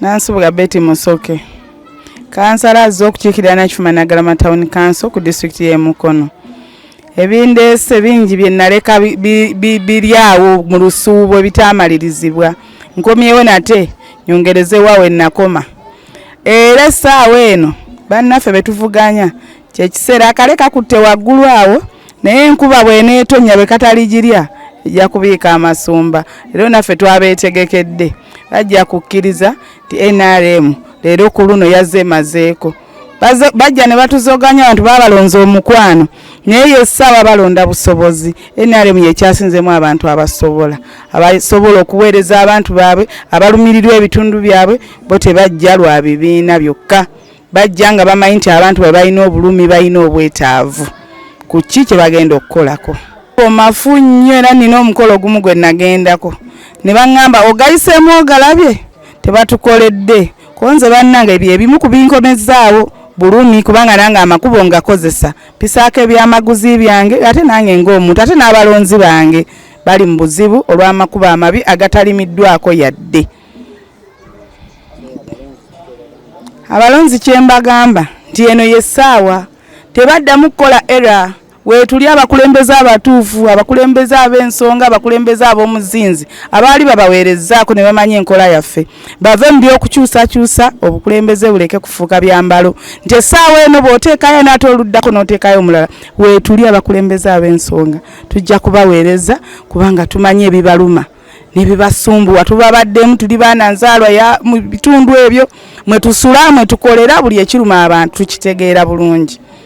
Nansubuga Betty Musoke. Kansala azze okukiikirira Nakifuma Naggalama Town Council ku disitulikiti y'e Mukono. Ebindeese bingi bye naleka biri awo mu lusuubo ebitaamalirizibwa. Nkomyewo nate nyongerezeewo awo ennakoma. Era essaawa eno bannaffe be tuvuganya kyekiseera akale kakutte waggulu awo naye enkuba bw'eneetonnya bwe kataligirya ejja kubiika amasumba. Leero naffe twabeetegekedde bajja kukkiriza nti NRM leero ku luno yazze emazeeko. Bajja ne batuzoganya abantu baabalonze omukwano naye yessaawa balonda busobozi. NRM yekyasinzemu abantu abasobola okuweereza abantu baabwe abalumirirwa ebitundu byabwe bo tebajja lwa bibiina byokka. Bajja nga bamanyi nti abantu bwe balina obulumi balina obwetaavu ku ki kye bagenda okukolako. Omafu nnyo era nina omukolo gumu gwe nagendako ne baŋŋamba ogayiseemu ogalabye tebatukoledde konze bannange ebyo ebimu ku binkomezaawo bulumi kubanga nange amakubo ngakozesa pisaako ebyamaguzi byange ate nange ng'omuntu ate n'abalonzi bange bali mu buzibu olw'amakubo amabi agatalimiddwako yadde. Abalonzi kye mbagamba nti eno yessaawa tebaddamu kukola era weetuli abakulembeze abatuufu abakulembeze ab'ensonga abakulembeze ab'omuzinzi abaali babaweerezzaako ne bamanya enkola yaffe bave mu by'okukyusakyusa obukulembeze buleke kufuuka byambalo nti essaawa eno bw'oteekayo n'ate oluddako n'oteekayo omulala weetuli abakulembeze ab'ensonga tujja kubaweereza kubanga tumanyi ebibaluma nebibasumbuwa tubabaddemu tuli baana nzaalwa mu bitundu ebyo mwe tusula mwe tukolera buli ekiruma abantu tukitegeera bulungi.